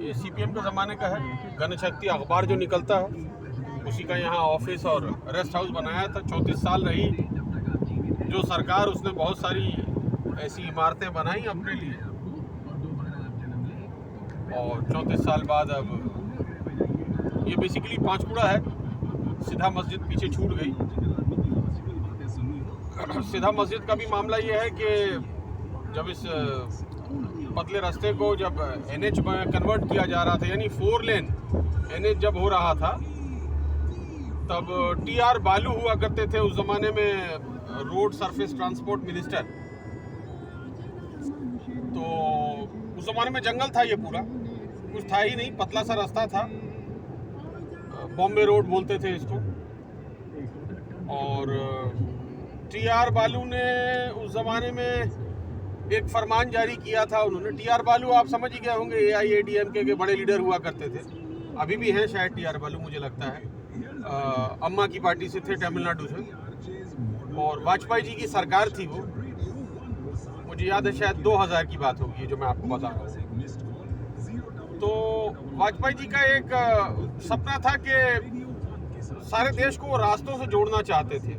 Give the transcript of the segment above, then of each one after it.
ये सीपीएम के ज़माने का है। जनशक्ति अखबार जो निकलता है उसी का यहाँ ऑफिस और रेस्ट हाउस बनाया था। 34 साल रही जो सरकार, उसने बहुत सारी ऐसी इमारतें बनाई अपने लिए, और 34 साल बाद अब ये बेसिकली पांचकुड़ा है। सीधा मस्जिद पीछे छूट गई। सीधा मस्जिद का भी मामला ये है कि जब इस पतले रास्ते को जब एनएच में कन्वर्ट किया जा रहा था, यानी 4 लेन एनएच जब हो रहा था, तब टीआर बालू हुआ करते थे उस जमाने में रोड सरफेस ट्रांसपोर्ट मिनिस्टर। तो उस जमाने में जंगल था, ये पूरा कुछ था ही नहीं, पतला सा रास्ता था, बॉम्बे रोड बोलते थे इसको। और टीआर बालू ने उस जमाने में एक फरमान जारी किया था उन्होंने। टीआर बालू आप समझ ही गए होंगे, एआईएडीएमके के बड़े लीडर हुआ करते थे, अभी भी हैं शायद टीआर बालू, मुझे लगता है अम्मा की पार्टी से थे, तमिलनाडु से। और वाजपेयी जी की सरकार थी वो, मुझे याद है शायद 2000 की बात होगी जो मैं आपको बता रहा हूँ। तो वाजपेयी जी का एक सपना था कि सारे देश को रास्तों से जोड़ना चाहते थे,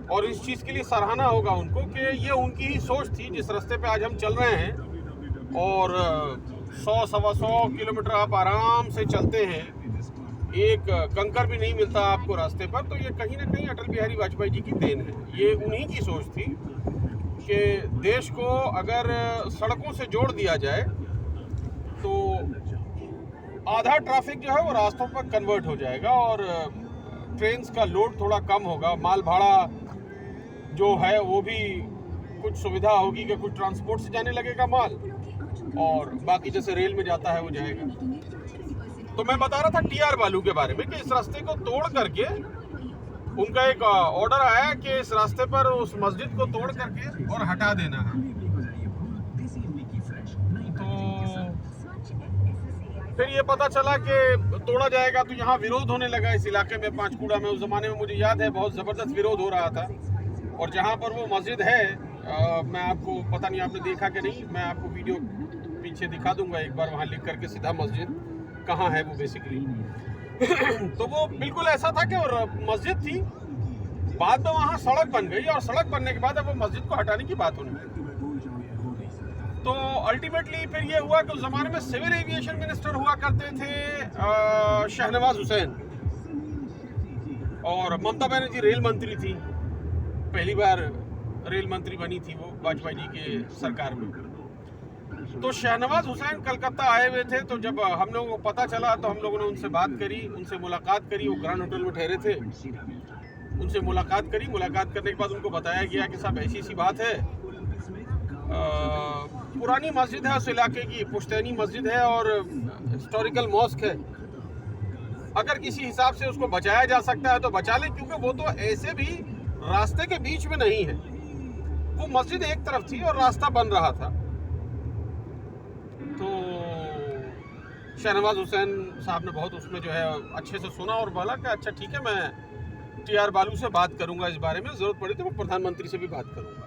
और इस चीज़ के लिए सराहना होगा उनको कि ये उनकी ही सोच थी। जिस रास्ते पे आज हम चल रहे हैं और 100-125 किलोमीटर आप आराम से चलते हैं, एक कंकर भी नहीं मिलता आपको रास्ते पर, तो ये कहीं ना कहीं अटल बिहारी वाजपेयी जी की देन है। ये उन्हीं की सोच थी कि देश को अगर सड़कों से जोड़ दिया जाए तो आधा ट्रैफिक जो है वो रास्तों पर कन्वर्ट हो जाएगा, और ट्रेन्स का लोड थोड़ा कम होगा, माल भाड़ा जो है वो भी कुछ सुविधा होगी कि कुछ ट्रांसपोर्ट से जाने लगेगा माल, और बाकी जैसे रेल में जाता है वो जाएगा। तो मैं बता रहा था टीआर बालू के बारे में कि इस रास्ते को तोड़ करके उनका एक ऑर्डर आया कि इस रास्ते पर उस मस्जिद को तोड़ करके और हटा देना है। तो फिर ये पता चला कि तोड़ा जाएगा, तो यहाँ विरोध होने लगा इस इलाके में, पांचकुड़ा में। उस जमाने में मुझे याद है बहुत ज़बरदस्त विरोध हो रहा था, और जहाँ पर वो मस्जिद है मैं आपको, पता नहीं आपने देखा कि नहीं, मैं आपको वीडियो पीछे दिखा दूंगा एक बार, वहाँ लिख करके सीधा मस्जिद कहाँ है वो बेसिकली। तो वो बिल्कुल ऐसा था कि और मस्जिद थी, बाद में वहाँ सड़क बन गई, और सड़क बनने के बाद अब वो मस्जिद को हटाने की बात होने लगी। तो अल्टीमेटली फिर ये हुआ कि उस जमाने में सिविल एविएशन मिनिस्टर हुआ करते थे शहनवाज हुसैन, और ममता बनर्जी रेल मंत्री थी, पहली बार रेल मंत्री बनी थी वो वाजपेयी जी के सरकार में। तो शहनवाज हुसैन कलकत्ता आए हुए थे, तो जब हम लोगों को पता चला तो हम लोगों ने उनसे बात करी, उनसे मुलाकात करी। वो ग्रैंड होटल में ठहरे थे, उनसे मुलाकात करी। मुलाकात करने के बाद उनको बताया गया कि साहब ऐसी सी बात है, पुरानी मस्जिद है उस इलाके की, पुश्तैनी मस्जिद है और हिस्टोरिकल मॉस्क है, अगर किसी हिसाब से उसको बचाया जा सकता है तो बचा लें, क्योंकि वो तो ऐसे भी रास्ते के बीच में नहीं है, वो मस्जिद एक तरफ थी और रास्ता बन रहा था। तो शहनवाज हुसैन साहब ने बहुत उसमें जो है अच्छे से सुना और बोला कि अच्छा ठीक है, मैं टीआर बालू से बात करूंगा इस बारे में, ज़रूरत पड़ी तो मैं प्रधानमंत्री से भी बात करूंगा।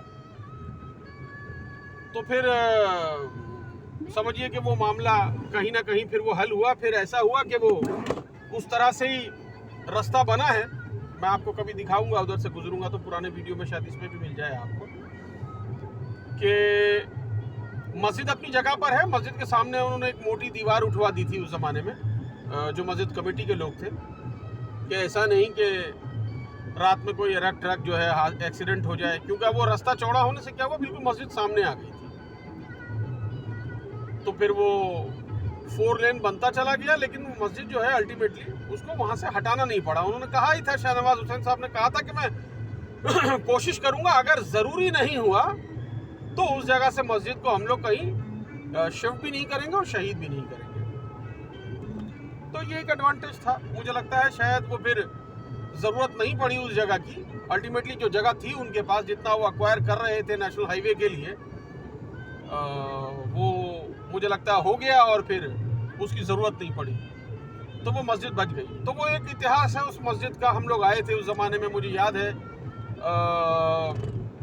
तो फिर समझिए कि वो मामला कहीं ना कहीं फिर वो हल हुआ। फिर ऐसा हुआ कि वो उस तरह से ही रास्ता बना है, मैं आपको कभी दिखाऊंगा, उधर से गुजरूंगा तो पुराने वीडियो में शायद इसमें भी मिल जाए आपको, कि मस्जिद अपनी जगह पर है। मस्जिद के सामने उन्होंने एक मोटी दीवार उठवा दी थी उस ज़माने में, जो मस्जिद कमेटी के लोग थे, कि ऐसा नहीं कि रात में कोई ट्रक जो है एक्सीडेंट हो जाए, क्योंकि वो रास्ता चौड़ा होने से क्या हुआ, बिल्कुल मस्जिद सामने आ गई थी। तो फिर वो 4 लेन बनता चला गया, लेकिन वो मस्जिद जो है अल्टीमेटली उसको वहाँ से हटाना नहीं पड़ा। उन्होंने कहा ही था, शहनवाज हुसैन साहब ने कहा था कि मैं कोशिश करूँगा, अगर ज़रूरी नहीं हुआ तो उस जगह से मस्जिद को हम लोग कहीं शिफ्ट भी नहीं करेंगे और शहीद भी नहीं करेंगे। तो ये एक एडवांटेज था। मुझे लगता है शायद वो फिर ज़रूरत नहीं पड़ी उस जगह की। अल्टीमेटली जो जगह थी उनके पास, जितना वो अक्वायर कर रहे थे नेशनल हाईवे के लिए, वो मुझे लगता है हो गया, और फिर उसकी ज़रूरत नहीं पड़ी, तो वो मस्जिद बच गई। तो वो एक इतिहास है उस मस्जिद का। हम लोग आए थे उस ज़माने में, मुझे याद है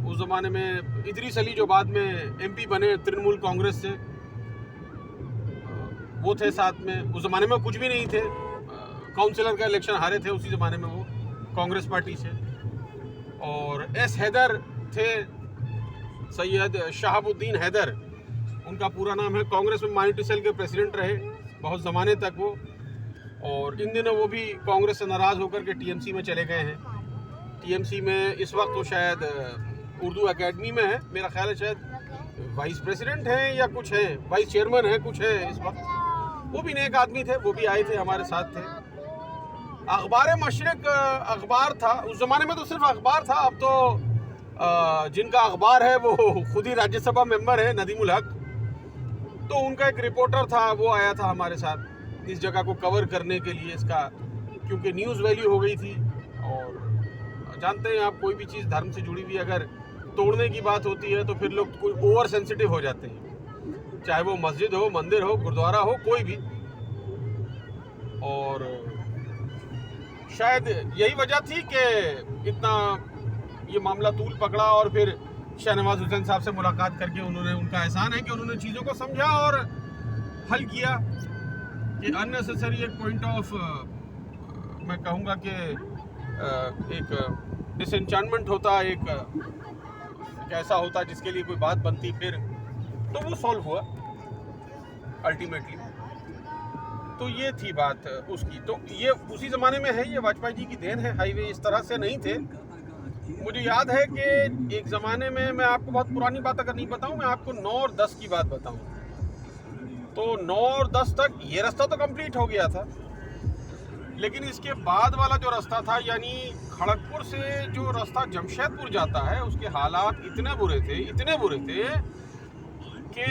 उस ज़माने में इदरीस अली जो बाद में एमपी बने तृणमूल कांग्रेस से, वो थे साथ में। उस ज़माने में कुछ भी नहीं थे, काउंसिलर का इलेक्शन हारे थे उसी ज़माने में वो कांग्रेस पार्टी से। और एस हैदर थे, सैयद शहाबुद्दीन हैदर उनका पूरा नाम है। कांग्रेस में माइनॉरिटी सेल के प्रेसिडेंट रहे बहुत ज़माने तक वो, और इन दिनों वो भी कांग्रेस से नाराज़ होकर के टीएमसी में चले गए हैं। टीएमसी में इस वक्त वो शायद उर्दू एकेडमी में है, मेरा ख्याल है शायद वाइस प्रेसिडेंट हैं या कुछ है, वाइस चेयरमैन है, कुछ है इस वक्त। वो भी नेक आदमी थे, वो भी आए थे, हमारे साथ थे। अखबार मशरिक अखबार था उस ज़माने में, तो सिर्फ अखबार था। अब तो जिनका अखबार है वो खुद ही राज्यसभा मेंबर है, नदीमुल हक। तो उनका एक रिपोर्टर था, वो आया था हमारे साथ इस जगह को कवर करने के लिए, इसका क्योंकि न्यूज़ वैल्यू हो गई थी। और जानते हैं आप, कोई भी चीज़ धर्म से जुड़ी हुई अगर तोड़ने की बात होती है तो फिर लोग कोई ओवर सेंसिटिव हो जाते हैं, चाहे वो मस्जिद हो, मंदिर हो, गुरुद्वारा हो, कोई भी। और शायद यही वजह थी कि इतना ये मामला तूल पकड़ा। और फिर शाहनवाज हुसैन साहब से मुलाकात करके उनका एहसान है कि उन्होंने चीज़ों को समझा और हल किया कि अननेसेसरी एक पॉइंट ऑफ, मैं कहूँगा कि एक डिसएंचांटमेंट होता, एक ऐसा होता जिसके लिए कोई बात बनती, फिर तो वो सॉल्व हुआ अल्टीमेटली। तो ये थी बात उसकी। तो ये उसी ज़माने में है, ये वाजपेयी जी की देन है। हाईवे इस तरह से नहीं थे। मुझे याद है कि एक ज़माने में, मैं आपको बहुत पुरानी बात अगर नहीं बताऊं, मैं आपको 9 और 10 की बात बताऊं, तो 9 और 10 तक ये रास्ता तो कंप्लीट हो गया था। लेकिन इसके बाद वाला जो रास्ता था, यानी खड़गपुर से जो रास्ता जमशेदपुर जाता है, उसके हालात इतने बुरे थे कि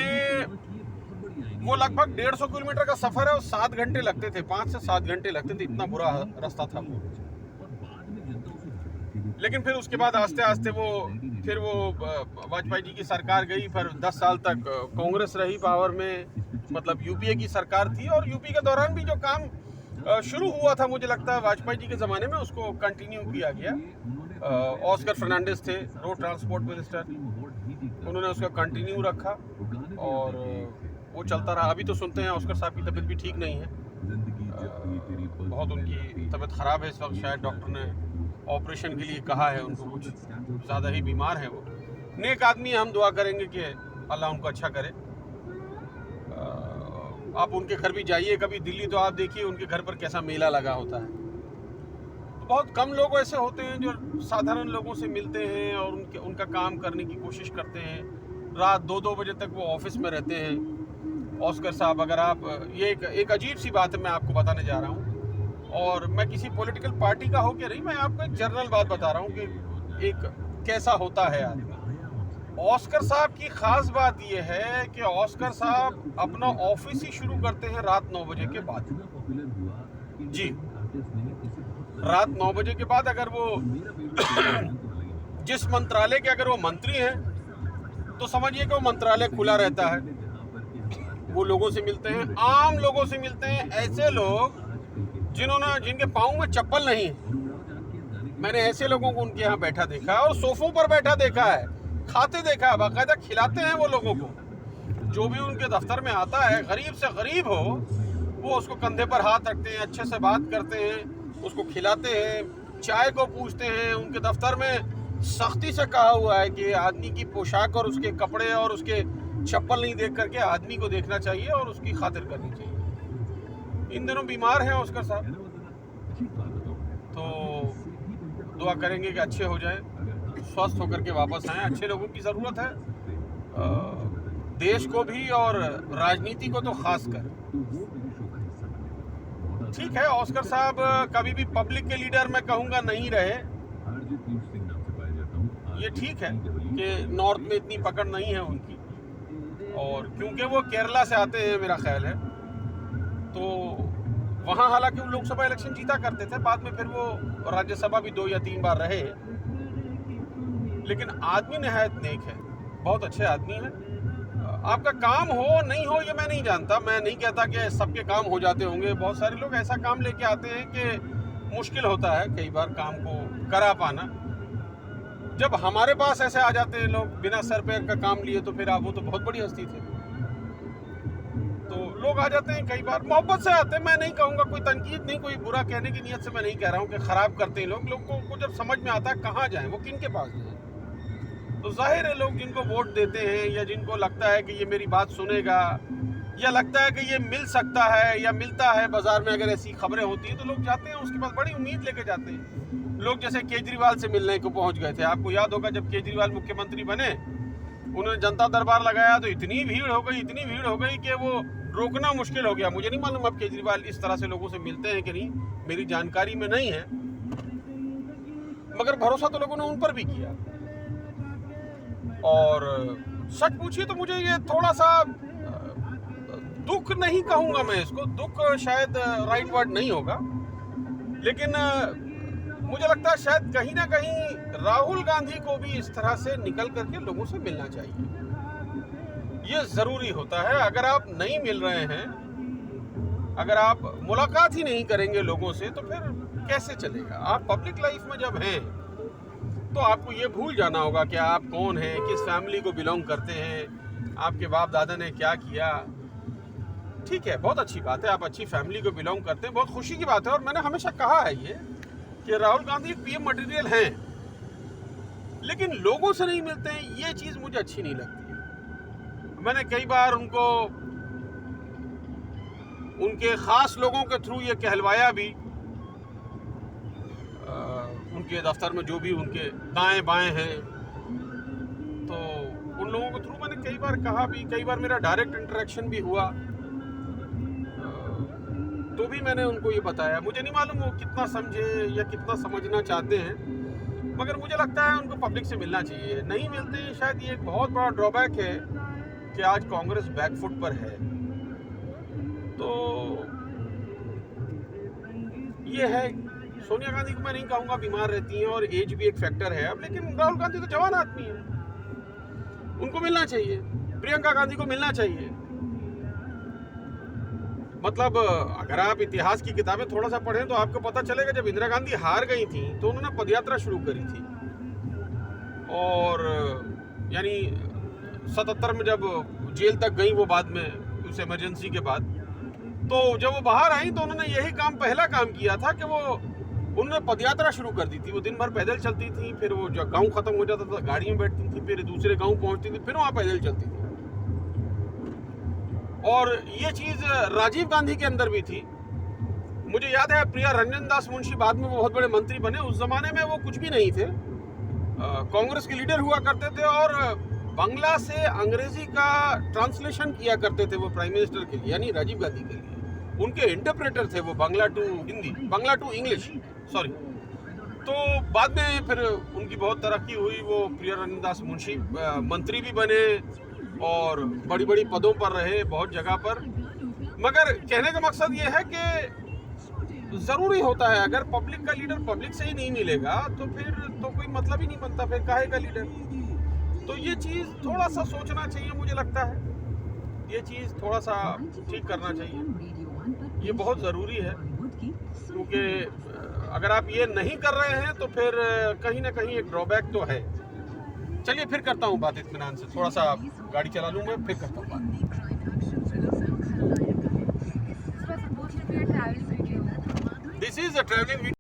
वो लगभग 150 किलोमीटर का सफ़र है और 7 घंटे लगते थे, 5 से 7 घंटे लगते थे, इतना बुरा रास्ता था वो। लेकिन फिर उसके बाद आस्ते आस्ते वो वाजपेयी जी की सरकार गई, फिर 10 साल तक कांग्रेस रही पावर में, मतलब यूपीए की सरकार थी। और यूपी के दौरान भी जो काम शुरू हुआ था, मुझे लगता है वाजपेयी जी के ज़माने में उसको कंटिन्यू किया गया। ऑस्कर फर्नांडिस थे रोड ट्रांसपोर्ट मिनिस्टर, उन्होंने उसका कंटिन्यू रखा और वो चलता रहा। अभी तो सुनते हैं ऑस्कर साहब की तबीयत भी ठीक नहीं है, बहुत उनकी तबीयत ख़राब है इस वक्त। शायद डॉक्टर ने ऑपरेशन के लिए कहा है, उनको कुछ ज़्यादा ही बीमार है वो। नेक आदमी, हम दुआ करेंगे कि अल्लाह उनको अच्छा करे। आप उनके घर भी जाइए कभी दिल्ली, तो आप देखिए उनके घर पर कैसा मेला लगा होता है। तो बहुत कम लोग ऐसे होते हैं जो साधारण लोगों से मिलते हैं और उनका काम करने की कोशिश करते हैं। रात 2-2 बजे तक वो ऑफिस में रहते हैं। ऑस्कर साहब, अगर आप, ये एक अजीब सी बात है, मैं आपको बताने जा रहा हूँ, और मैं किसी पॉलिटिकल पार्टी का हो के नहीं, मैं आपको एक जनरल बात बता रहा हूँ कि एक कैसा होता है आदमी। ऑस्कर साहब की ख़ास बात यह है कि ऑस्कर साहब अपना ऑफिस ही शुरू करते हैं रात 9 बजे के बाद। जी, रात 9 बजे के बाद अगर वो जिस मंत्रालय के अगर वो मंत्री हैं, तो समझिए कि वो मंत्रालय खुला रहता है। वो लोगों से मिलते हैं, आम लोगों से मिलते हैं, ऐसे लोग जिनके पाँव में चप्पल नहीं है। मैंने ऐसे लोगों को उनके यहाँ बैठा देखा है और सोफों पर बैठा देखा है, खाते देखा है, बाकायदा खिलाते हैं वो लोगों को। जो भी उनके दफ्तर में आता है, गरीब से गरीब हो, वो उसको कंधे पर हाथ रखते हैं, अच्छे से बात करते हैं, उसको खिलाते हैं, चाय को पूछते हैं। उनके दफ्तर में सख्ती से कहा हुआ है कि आदमी की पोशाक और उसके कपड़े और उसके चप्पल नहीं देख करके आदमी को देखना चाहिए और उसकी खातिर करनी चाहिए। इन दिनों बीमार हैं ऑस्कर साहब, तो दुआ करेंगे कि अच्छे हो जाएं, स्वस्थ होकर के वापस आएं। अच्छे लोगों की ज़रूरत है देश को भी और राजनीति को तो खास कर। ठीक है, ऑस्कर साहब कभी भी पब्लिक के लीडर मैं कहूँगा नहीं रहे, ये ठीक है कि नॉर्थ में इतनी पकड़ नहीं है उनकी, और क्योंकि वो केरला से आते हैं मेरा ख्याल है, तो वहाँ हालांकि वो लोकसभा इलेक्शन जीता करते थे, बाद में फिर वो राज्यसभा भी 2 या 3 बार रहे। लेकिन आदमी नहायत नेक है, बहुत अच्छे आदमी हैं। आपका काम हो नहीं हो ये मैं नहीं जानता, मैं नहीं कहता कि सबके काम हो जाते होंगे। बहुत सारे लोग ऐसा काम लेके आते हैं कि मुश्किल होता है कई बार काम को करा पाना। जब हमारे पास ऐसे आ जाते हैं लोग बिना सर पैर का काम लिए, तो फिर आप, वो तो बहुत बड़ी हस्ती थे। तो लोग आ जाते हैं कई बार मोहब्बत से आते हैं, मैं नहीं कहूँगा, कोई तनकीद नहीं, कोई बुरा कहने की नीयत से मैं नहीं कह रहा हूँ कि ख़राब करते हैं लोग को जब समझ में आता है कहाँ जाएं, वो किन के पास जाएं, तो जाहिर है लोग जिनको वोट देते हैं या जिनको लगता है कि ये मेरी बात सुनेगा या लगता है कि ये मिल सकता है या मिलता है बाजार में, अगर ऐसी खबरें होती हैं तो लोग जाते हैं, उसके पास बड़ी उम्मीद लेके जाते हैं। लोग जैसे केजरीवाल से मिलने को पहुँच गए थे, आपको याद होगा जब केजरीवाल मुख्यमंत्री बने, उन्होंने जनता दरबार लगाया तो इतनी भीड़ हो गई कि वो रोकना मुश्किल हो गया। मुझे नहीं मालूम अब केजरीवाल इस तरह से लोगों से मिलते हैं कि नहीं, मेरी जानकारी में नहीं है, मगर भरोसा तो लोगों ने उन पर भी किया। और सच पूछिए तो मुझे ये थोड़ा सा दुख नहीं कहूँगा मैं इसको, दुख शायद राइट वर्ड नहीं होगा, लेकिन मुझे लगता है शायद कहीं ना कहीं राहुल गांधी को भी इस तरह से निकल करके लोगों से मिलना चाहिए। ये ज़रूरी होता है। अगर आप नहीं मिल रहे हैं, अगर आप मुलाकात ही नहीं करेंगे लोगों से, तो फिर कैसे चलेगा। आप पब्लिक लाइफ में जब हैं तो आपको ये भूल जाना होगा कि आप कौन हैं, किस फैमिली को बिलोंग करते हैं, आपके बाप दादा ने क्या किया। ठीक है, बहुत अच्छी बात है, आप अच्छी फैमिली को बिलोंग करते हैं, बहुत खुशी की बात है। और मैंने हमेशा कहा है ये कि राहुल गांधी एक पीएम मटेरियल हैं, लेकिन लोगों से नहीं मिलते हैं, ये चीज़ मुझे अच्छी नहीं लगती है। मैंने कई बार उनको उनके ख़ास लोगों के थ्रू ये कहलवाया भी, उनके दफ्तर में जो भी उनके दाएं बाएं हैं, तो उन लोगों के थ्रू मैंने कई बार कहा भी, कई बार मेरा डायरेक्ट इंटरेक्शन भी हुआ, तो भी मैंने उनको ये बताया। मुझे नहीं मालूम वो कितना समझे या कितना समझना चाहते हैं, मगर मुझे लगता है उनको पब्लिक से मिलना चाहिए। नहीं मिलते हैं, शायद ये एक बहुत बड़ा ड्रॉबैक है कि आज कांग्रेस बैकफुट पर है। तो ये है, सोनिया गांधी को मैं नहीं कहूँगा बीमार रहती हैं और एज भी एक फैक्टर है अब, लेकिन राहुल गांधी तो जवान आदमी है, उनको मिलना चाहिए। प्रियंका गांधी को मिलना चाहिए। मतलब अगर आप इतिहास की किताबें थोड़ा सा पढ़ें तो आपको पता चलेगा जब इंदिरा गांधी हार गई थी तो उन्होंने पदयात्रा शुरू करी थी, और यानी 77 में जब जेल तक गई वो, बाद में उस इमरजेंसी के बाद, तो जब वो बाहर आई तो उन्होंने यही पहला काम किया था कि वो उन्होंने पदयात्रा शुरू कर दी थी। वो दिन भर पैदल चलती थी, फिर वो जब गाँव खत्म हो जाता था गाड़ी में बैठती थी, फिर दूसरे गाँव पहुँचती थी, फिर वहाँ पैदल चलती थी। और ये चीज़ राजीव गांधी के अंदर भी थी। मुझे याद है प्रिया रंजन दास मुंशी बाद में वो बहुत बड़े मंत्री बने, उस जमाने में वो कुछ भी नहीं थे, कांग्रेस के लीडर हुआ करते थे और बांग्ला से अंग्रेजी का ट्रांसलेशन किया करते थे वो प्राइम मिनिस्टर के लिए, यानी राजीव गांधी के लिए। उनके इंटरप्रेटर थे वो, Bangla to Hindi, Bangla to English, sorry. तो बाद में फिर उनकी बहुत तरक्की हुई, वो प्रिया रंजन दास मुंशी मंत्री भी बने और बड़ी बड़ी पदों पर रहे बहुत जगह पर। मगर कहने का मकसद ये है कि ज़रूरी होता है, अगर पब्लिक का लीडर पब्लिक से ही नहीं मिलेगा तो फिर तो कोई मतलब ही नहीं बनता, फिर काहे का लीडर। तो ये चीज़ थोड़ा सा सोचना चाहिए, मुझे लगता है ये चीज़ थोड़ा सा ठीक करना चाहिए, ये बहुत ज़रूरी है। क्योंकि अगर आप ये नहीं कर रहे हैं तो फिर कहीं ना कहीं एक ड्रॉबैक तो है। चलिए फिर करता हूँ बात इत्मीनान से, थोड़ा सा गाड़ी चला लूँ मैं, फिर करता हूँ बात। This is a travelling